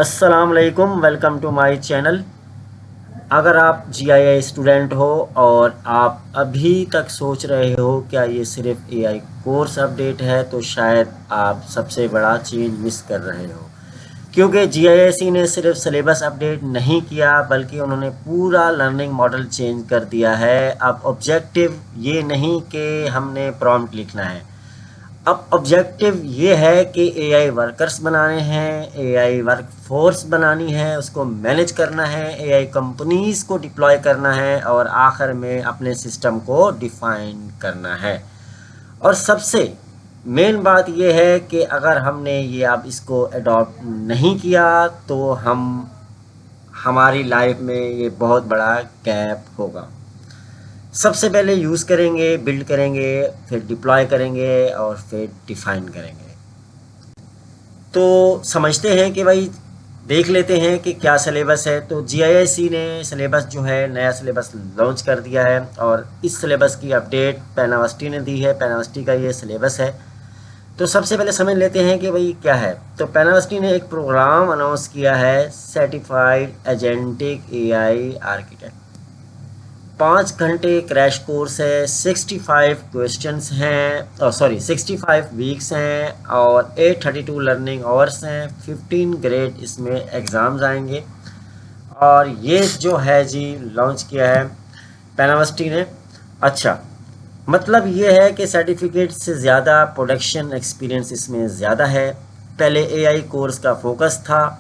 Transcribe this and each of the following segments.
अस्सलाम वालेकुम, welcome to my channel. अगर आप जीआईआई स्टूडेंट हो और आप अभी तक सोच रहे हो क्या ये सिर्फ एआई कोर्स अपडेट है, तो शायद आप सबसे बड़ा चेंज मिस कर रहे हो। क्योंकि जीआईएसई ने सिर्फ सिलेबस अपडेट नहीं किया, बल्कि उन्होंने पूरा लर्निंग मॉडल चेंज कर दिया है। अब ऑब्जेक्टिव ये नहीं कि हमने प्रॉम्प्ट लिखना है, अब ऑब्जेक्टिव ये है कि एआई वर्कर्स बनाने हैं, एआई वर्क फोर्स बनानी है, उसको मैनेज करना है, एआई कंपनीज को डिप्लॉय करना है और आखिर में अपने सिस्टम को डिफाइन करना है। और सबसे मेन बात ये है कि अगर हमने ये अब इसको अडॉप्ट नहीं किया तो हमारी लाइफ में ये बहुत बड़ा गैप होगा। सबसे पहले यूज़ करेंगे, बिल्ड करेंगे, फिर डिप्लॉय करेंगे और फिर डिफाइन करेंगे। तो समझते हैं कि भाई देख लेते हैं कि क्या सिलेबस है। तो जीआईएसई ने सिलेबस जो है, नया सिलेबस लॉन्च कर दिया है और इस सिलेबस की अपडेट पेनावर्सिटी ने दी है। पेनावर्सिटी का ये सिलेबस है। तो सबसे पहले समझ लेते हैं कि भाई क्या है। तो पेनावर्सिटी ने एक प्रोग्राम अनाउंस किया है, सर्टिफाइड एजेंटिक एआई आर्किटेक्ट। 5 घंटे क्रैश कोर्स है, 65 क्वेश्चंस हैं, 65 वीक्स हैं और 832 लर्निंग आवर्स हैं। 15 ग्रेड इसमें एग्ज़ाम्स आएंगे और ये जो है जी लॉन्च किया है पेनावर्सिटी ने। अच्छा, मतलब ये है कि सर्टिफिकेट से ज़्यादा प्रोडक्शन एक्सपीरियंस इसमें ज़्यादा है। पहले एआई कोर्स का फोकस था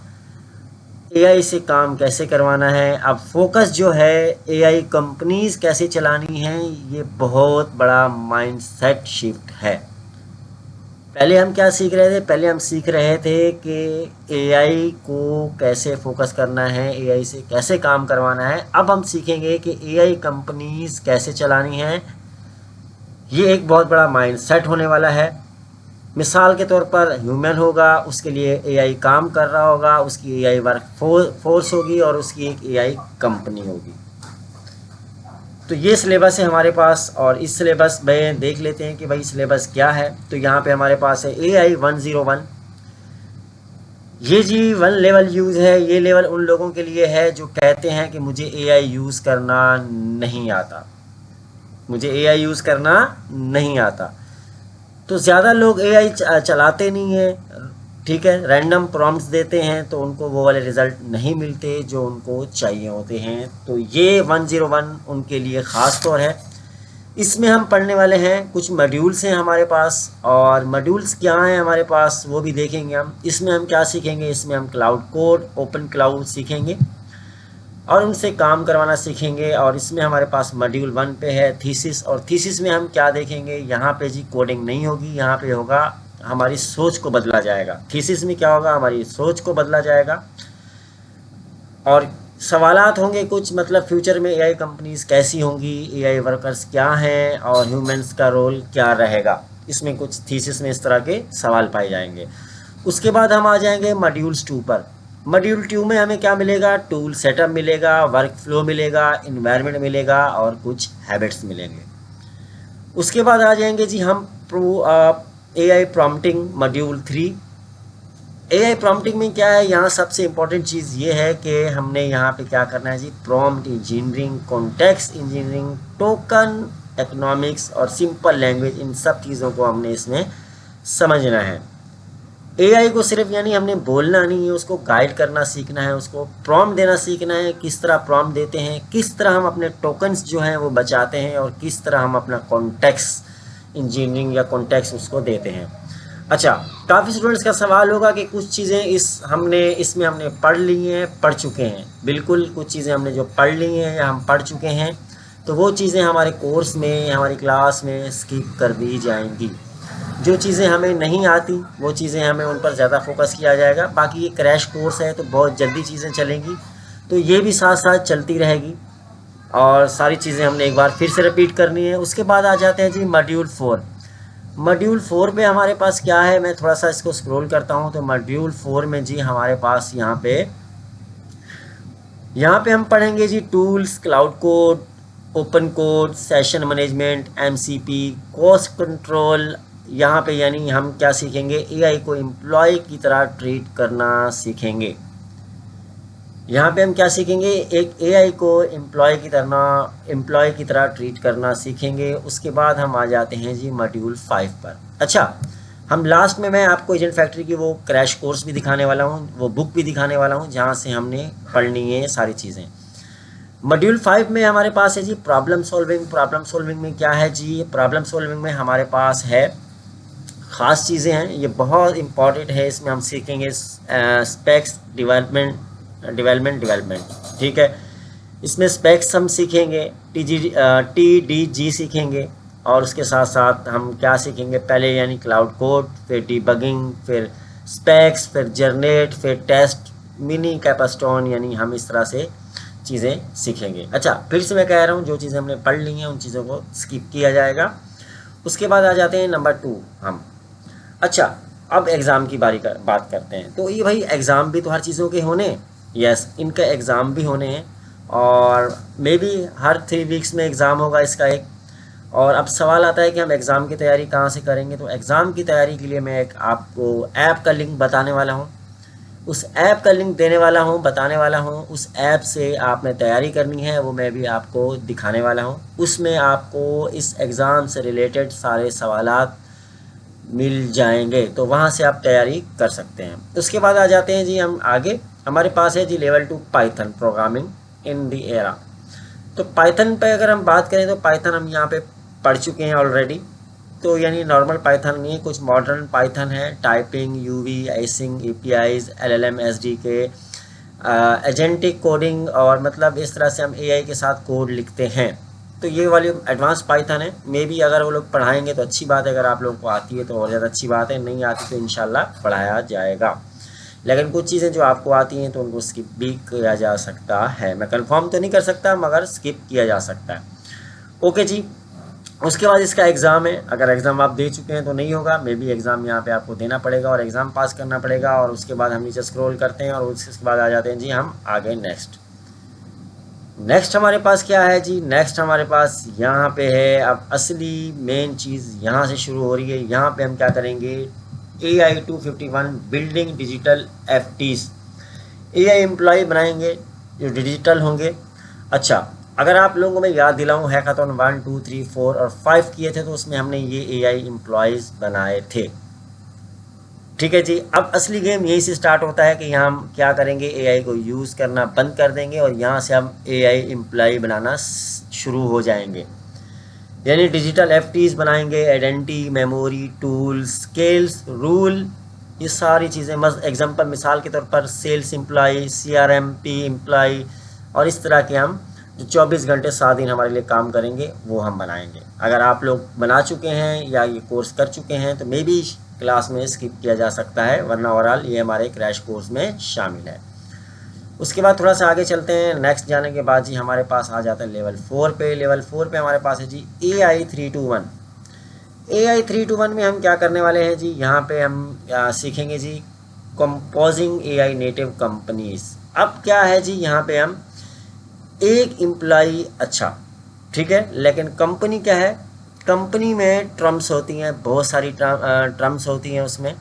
एआई से काम कैसे करवाना है, अब फोकस जो है एआई कंपनीज कैसे चलानी है। ये बहुत बड़ा माइंडसेट शिफ्ट है। पहले हम क्या सीख रहे थे? पहले हम सीख रहे थे कि एआई को कैसे फोकस करना है, एआई से कैसे काम करवाना है। अब हम सीखेंगे कि एआई कंपनीज कैसे चलानी है। ये एक बहुत बड़ा माइंडसेट होने वाला है। मिसाल के तौर पर ह्यूमन होगा, उसके लिए एआई काम कर रहा होगा, उसकी एआई वर्क फोर्स होगी और उसकी एक एआई कंपनी होगी। तो ये सिलेबस है हमारे पास और इस सिलेबस में देख लेते हैं कि भाई सिलेबस क्या है। तो यहाँ पे हमारे पास है एआई 101। ये जी 1 लेवल यूज़ है। ये लेवल उन लोगों के लिए है जो कहते हैं कि मुझे एआई यूज़ करना नहीं आता, मुझे एआई यूज़ करना नहीं आता। तो ज़्यादा लोग एआई चलाते नहीं हैं, ठीक है, रैंडम प्रॉम्प्ट्स देते हैं तो उनको वो वाले रिज़ल्ट नहीं मिलते जो उनको चाहिए होते हैं। तो ये 101 उनके लिए ख़ास तौर है। इसमें हम पढ़ने वाले हैं, कुछ मॉड्यूल्स हैं हमारे पास और मॉड्यूल्स क्या हैं हमारे पास वो भी देखेंगे हम। इसमें हम क्या सीखेंगे? इसमें हम क्लाउड कोड, ओपन क्लाउड सीखेंगे और उनसे काम करवाना सीखेंगे। और इसमें हमारे पास मॉड्यूल 1 पे है थीसिस, और थीसिस में हम क्या देखेंगे? यहाँ पे जी कोडिंग नहीं होगी, यहाँ पे होगा हमारी सोच को बदला जाएगा। थीसिस में क्या होगा? हमारी सोच को बदला जाएगा और सवालात होंगे कुछ, मतलब फ्यूचर में एआई कंपनीज कैसी होंगी, एआई वर्कर्स क्या हैं और ह्यूमंस का रोल क्या रहेगा। इसमें कुछ थीसिस में इस तरह के सवाल पाए जाएंगे। उसके बाद हम आ जाएंगे मॉड्यूल्स 2 पर। मॉड्यूल 2 में हमें क्या मिलेगा? टूल सेटअप मिलेगा, वर्क फ्लो मिलेगा, इन्वायरमेंट मिलेगा और कुछ हैबिट्स मिलेंगे। उसके बाद आ जाएंगे जी हम AI prompting module 3। AI prompting में क्या है? यहाँ सबसे इम्पोर्टेंट चीज़ ये है कि हमने यहाँ पे क्या करना है जी? Prompt engineering, context engineering, token economics और सिंपल लैंग्वेज, इन सब चीज़ों को हमने इसमें समझना है। एआई को सिर्फ यानी हमने बोलना नहीं है, उसको गाइड करना सीखना है, उसको प्रॉम्प्ट देना सीखना है। किस तरह प्रॉम्प्ट देते हैं, किस तरह हम अपने टोकन्स जो हैं वो बचाते हैं और किस तरह हम अपना कॉन्टेक्स्ट इंजीनियरिंग या कॉन्टेक्स्ट उसको देते हैं। अच्छा, काफ़ी स्टूडेंट्स का सवाल होगा कि कुछ चीज़ें इसमें हमने पढ़ ली हैं, पढ़ चुके हैं। बिल्कुल, कुछ चीज़ें हमने जो पढ़ ली हैं या हम पढ़ चुके हैं, तो वो चीज़ें हमारे कोर्स में, हमारी क्लास में स्किप कर दी जाएंगी। जो चीज़ें हमें नहीं आती वो चीज़ें हमें उन पर ज़्यादा फोकस किया जाएगा। बाकी ये क्रैश कोर्स है तो बहुत जल्दी चीज़ें चलेंगी, तो ये भी साथ साथ चलती रहेगी और सारी चीज़ें हमने एक बार फिर से रिपीट करनी है। उसके बाद आ जाते हैं जी मॉड्यूल 4। मॉड्यूल 4 पे हमारे पास क्या है? मैं थोड़ा सा इसको स्क्रॉल करता हूँ। तो मॉड्यूल 4 में जी हमारे पास यहाँ पे हम पढ़ेंगे जी tools, Claude code, open code, session management, MCP, cost control. यहाँ पे यानी हम क्या सीखेंगे? एआई को एम्प्लॉय की तरह ट्रीट करना सीखेंगे। यहाँ पे हम क्या सीखेंगे, एक एआई को एम्प्लॉय की तरह ट्रीट करना सीखेंगे। उसके बाद हम आ जाते हैं जी मॉड्यूल 5 पर। अच्छा, हम लास्ट में मैं आपको एजेंट फैक्ट्री की वो क्रैश कोर्स भी दिखाने वाला हूँ, वो बुक भी दिखाने वाला हूँ जहाँ से हमने पढ़नी है सारी चीज़ें। मॉड्यूल 5 में हमारे पास है जी प्रॉब्लम सॉल्विंग। प्रॉब्लम सॉल्विंग में क्या है जी, प्रॉब्लम सॉल्विंग में हमारे पास है ख़ास चीज़ें हैं, ये बहुत इंपॉर्टेंट है। इसमें हम सीखेंगे स्पेक्स डेवलपमेंट, ठीक है। इसमें स्पेक्स हम सीखेंगे, TDG सीखेंगे, और उसके साथ साथ हम क्या सीखेंगे, पहले यानी क्लाउड कोड, फिर डिबगिंग, फिर स्पेक्स, फिर जनरेट, फिर टेस्ट, मिनी कैपास्टोन, यानी हम इस तरह से चीज़ें सीखेंगे। अच्छा, फिर से मैं कह रहा हूँ, जो चीज़ें हमने पढ़ ली हैं उन चीज़ों को स्किप किया जाएगा। उसके बाद आ जाते हैं नंबर 2 हम। अच्छा, अब एग्ज़ाम की बात करते हैं। तो ये भाई एग्ज़ाम भी तो हर चीज़ों के होने, यस, इनका एग्ज़ाम भी होने हैं, और मे बी हर 3 वीक्स में एग्ज़ाम होगा इसका एक। और अब सवाल आता है कि हम एग्ज़ाम की तैयारी कहाँ से करेंगे। तो एग्ज़ाम की तैयारी के लिए मैं एक आपको ऐप का लिंक बताने वाला हूँ, उस ऐप का लिंक देने वाला हूँ, बताने वाला हूँ। उस ऐप से आपने तैयारी करनी है, वो मैं भी आपको दिखाने वाला हूँ। उसमें आपको इस एग्ज़ाम से रिलेटेड सारे सवालात मिल जाएंगे, तो वहाँ से आप तैयारी कर सकते हैं। उसके बाद आ जाते हैं जी हम आगे। हमारे पास है जी level 2 Python programming in the era. तो पाइथन पे अगर हम बात करें तो पाइथन हम यहाँ पे पढ़ चुके हैं ऑलरेडी। तो यानी नॉर्मल पाइथन नहीं, कुछ मॉडर्न पाइथन है, typing, UV, icing, APIs, LLM, SDK, agentic coding, और मतलब इस तरह से हम एआई के साथ कोड लिखते हैं। तो ये वाली एडवांस पाइथन है। मे बी अगर वो लोग पढ़ाएंगे तो अच्छी बात है, अगर आप लोगों को आती है तो और ज़्यादा अच्छी बात है, नहीं आती तो इंशाल्लाह पढ़ाया जाएगा। लेकिन कुछ चीज़ें जो आपको आती हैं तो उनको स्किप भी किया जा सकता है। मैं कंफर्म तो नहीं कर सकता, मगर स्किप किया जा सकता है। ओके जी। उसके बाद इसका एग्ज़ाम है। अगर एग्ज़ाम आप दे चुके हैं तो नहीं होगा, मे बी एग्ज़ाम यहाँ पे आपको देना पड़ेगा और एग्ज़ाम पास करना पड़ेगा। और उसके बाद हम नीचे स्क्रॉल करते हैं और उसके बाद आ जाते हैं जी हम आगे नेक्स्ट हमारे पास क्या है जी, नेक्स्ट हमारे पास यहाँ पे है, अब असली मेन चीज़ यहाँ से शुरू हो रही है। यहाँ पे हम क्या करेंगे, AI-251 building digital FTs, AI employ बनाएंगे जो डिजिटल होंगे। अच्छा, अगर आप लोगों को मैं याद दिलाऊं, हैकाथॉन 1, 2, 3, 4 और 5 किए थे तो उसमें हमने ये AI एम्प्लॉयज़ बनाए थे, ठीक है जी। अब असली गेम यहीं से स्टार्ट होता है कि यहाँ हम क्या करेंगे, एआई को यूज़ करना बंद कर देंगे और यहाँ से हम एआई एम्प्लॉय बनाना शुरू हो जाएंगे। यानी डिजिटल एफटीज बनाएंगे, identity, memory, tools, scales, rule, ये सारी चीज़ें। एग्जांपल मिसाल के तौर पर सेल्स एम्प्लॉय, CRMP एम्प्लॉय, और इस तरह के हम जो 24 घंटे 7 दिन हमारे लिए काम करेंगे वो हम बनाएंगे। अगर आप लोग बना चुके हैं या ये कोर्स कर चुके हैं तो मे बी क्लास में स्किप किया जा सकता है, वरना ओवरऑल ये हमारे क्रैश कोर्स में शामिल है। उसके बाद थोड़ा सा आगे चलते हैं। नेक्स्ट जाने के बाद जी हमारे पास आ जाता है लेवल 4 पे। लेवल 4 पे हमारे पास है जी AI-321। AI-321 में हम क्या करने वाले हैं जी, यहाँ पे हम सीखेंगे जी कंपोजिंग AI नेटिव कंपनीज। अब क्या है जी, यहाँ पे हम एक एम्प्लॉई, अच्छा ठीक है, लेकिन कंपनी क्या है, कंपनी में टर्म्स होती हैं, बहुत सारी टर्म्स होती हैं उसमें।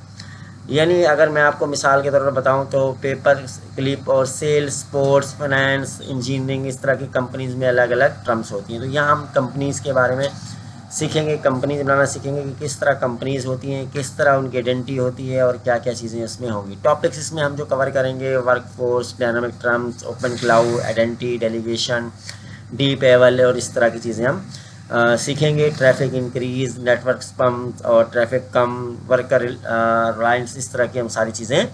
यानी अगर मैं आपको मिसाल के तौर पर बताऊं तो पेपर क्लिप और सेल्स, स्पोर्ट्स, फाइनेंस, इंजीनियरिंग, इस तरह की कंपनीज़ में अलग अलग टर्म्स होती हैं। तो यहाँ हम कंपनीज़ के बारे में सीखेंगे, कंपनीज बनाना सीखेंगे कि किस तरह कंपनीज़ होती हैं, किस तरह उनकी आइडेंटिटी होती है और क्या क्या चीज़ें इसमें होंगी। टॉपिक्स इसमें हम जो कवर करेंगे, workforce, dynamic terms, open cloud, identity, delegation, deep eval, और इस तरह की चीज़ें हम सीखेंगे। ट्रैफिक इंक्रीज, नेटवर्क स्पम्प और ट्रैफिक कम, वर्कर राइट्स, इस तरह की हम सारी चीज़ें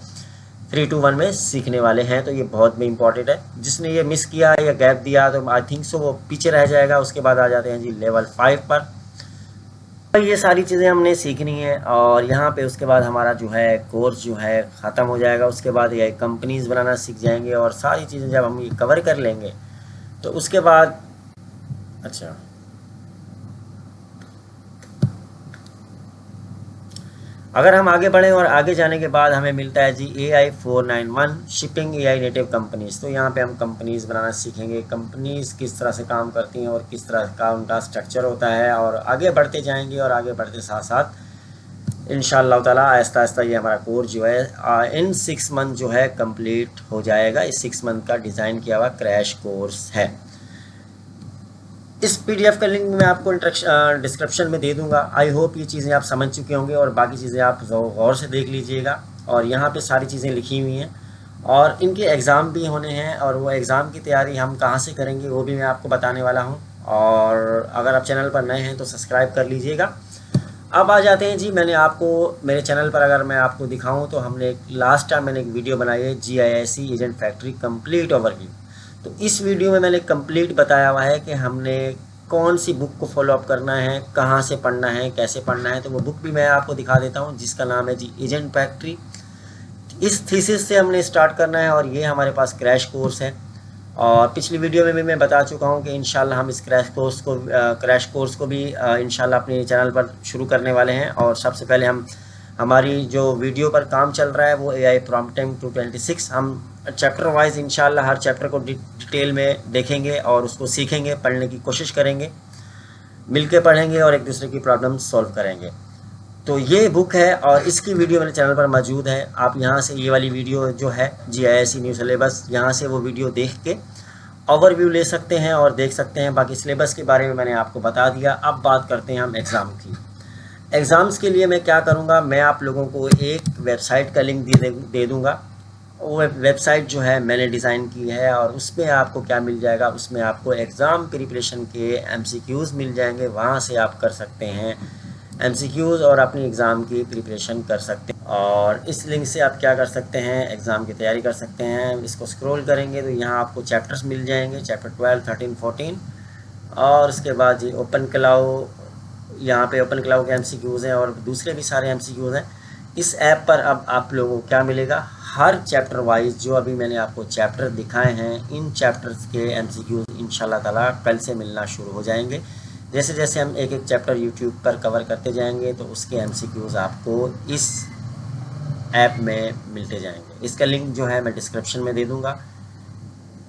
321 में सीखने वाले हैं। तो ये बहुत भी इंपॉर्टेंट है। जिसने ये मिस किया या गैप दिया तो आई थिंक सो वो पीछे रह जाएगा। उसके बाद आ जाते हैं जी लेवल 5 पर। ये सारी चीज़ें हमने सीखनी है और यहाँ पे उसके बाद हमारा जो है कोर्स जो है ख़त्म हो जाएगा। उसके बाद ये कंपनीज़ बनाना सीख जाएंगे और सारी चीज़ें जब हम ये कवर कर लेंगे तो उसके बाद, अच्छा, अगर हम आगे बढ़ें और आगे जाने के बाद हमें मिलता है जी AI-491 shipping AI native companies. तो यहाँ पे हम कंपनीज़ बनाना सीखेंगे, कंपनीज़ किस तरह से काम करती हैं और किस तरह का उनका स्ट्रक्चर होता है, और आगे बढ़ते जाएंगे और आगे बढ़ते साथ साथ इंशाअल्लाह ताला आहिस्ता आहिस्ता ये हमारा कोर्स जो है इन 6 मंथ जो है कंप्लीट हो जाएगा। इस 6 मंथ का डिज़ाइन किया हुआ क्रैश कोर्स है। इस पीडीएफ का लिंक मैं आपको डिस्क्रिप्शन में दे दूंगा। आई होप ये चीज़ें आप समझ चुके होंगे और बाकी चीज़ें आप गौर से देख लीजिएगा। और यहाँ पे सारी चीज़ें लिखी हुई हैं और इनके एग्ज़ाम भी होने हैं और वो एग्ज़ाम की तैयारी हम कहाँ से करेंगे वो भी मैं आपको बताने वाला हूँ। और अगर आप चैनल पर नए हैं तो सब्सक्राइब कर लीजिएगा। अब आ जाते हैं जी, मैंने आपको मेरे चैनल पर अगर मैं आपको दिखाऊं तो हमने लास्ट टाइम मैंने एक वीडियो बनाई है GISE agent factory complete overview. तो इस वीडियो में मैंने कंप्लीट बताया हुआ है कि हमने कौन सी बुक को फॉलो अप करना है, कहां से पढ़ना है, कैसे पढ़ना है। तो वो बुक भी मैं आपको दिखा देता हूं जिसका नाम है जी एजेंट फैक्ट्री। इस थीसिस से हमने स्टार्ट करना है और ये हमारे पास क्रैश कोर्स है। और पिछली वीडियो में भी मैं बता चुका हूं कि इंशाल्लाह हम इस क्रैश कोर्स को भी इंशाल्लाह अपने चैनल पर शुरू करने वाले हैं। और सबसे पहले हमारी जो वीडियो पर काम चल रहा है वो AI प्रॉम्प्टिंग 226। हम चैप्टर वाइज इंशाल्लाह हर चैप्टर को डिटेल में देखेंगे और उसको सीखेंगे, पढ़ने की कोशिश करेंगे, मिलके पढ़ेंगे और एक दूसरे की प्रॉब्लम सॉल्व करेंगे। तो ये बुक है और इसकी वीडियो मेरे चैनल पर मौजूद है। आप यहाँ से ये वाली वीडियो जो है GISE न्यू सिलेबस, यहाँ से वो वीडियो देख के ओवरव्यू ले सकते हैं और देख सकते हैं। बाकी सिलेबस के बारे में मैंने आपको बता दिया। अब बात करते हैं हम एग्ज़ाम की। एग्ज़ाम्स के लिए मैं क्या करूँगा, मैं आप लोगों को एक वेबसाइट का लिंक दे दूँगा। वो वेबसाइट जो है मैंने डिज़ाइन की है और उसमें आपको क्या मिल जाएगा, उसमें आपको एग्ज़ाम प्रिपरेशन के MCQs मिल जाएंगे। वहाँ से आप कर सकते हैं MCQs और अपनी एग्ज़ाम की प्रिपरेशन कर सकते हैं। और इस लिंक से आप क्या कर सकते हैं, एग्ज़ाम की तैयारी कर सकते हैं। इसको स्क्रॉल करेंगे तो यहाँ आपको चैप्टर्स मिल जाएंगे, चैप्टर 12, 13, 14। और उसके बाद ये ओपन क्लाउ, यहाँ पे ओपन क्लाउ के MCQs हैं और दूसरे भी सारे MCQs हैं। इस ऐप पर अब आप लोगों को क्या मिलेगा, हर चैप्टर वाइज जो अभी मैंने आपको चैप्टर दिखाए हैं, इन चैप्टर्स के MCQs इंशाल्लाह ताला कल से मिलना शुरू हो जाएंगे। जैसे जैसे हम एक एक चैप्टर यूट्यूब पर कवर करते जाएंगे तो उसके MCQs आपको इस ऐप में मिलते जाएंगे। इसका लिंक जो है मैं डिस्क्रिप्शन में दे दूँगा।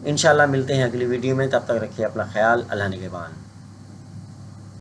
इंशाल्लाह मिलते हैं अगली वीडियो में, तब तक रखिए अपना ख्याल। अल्लाह निगहबान।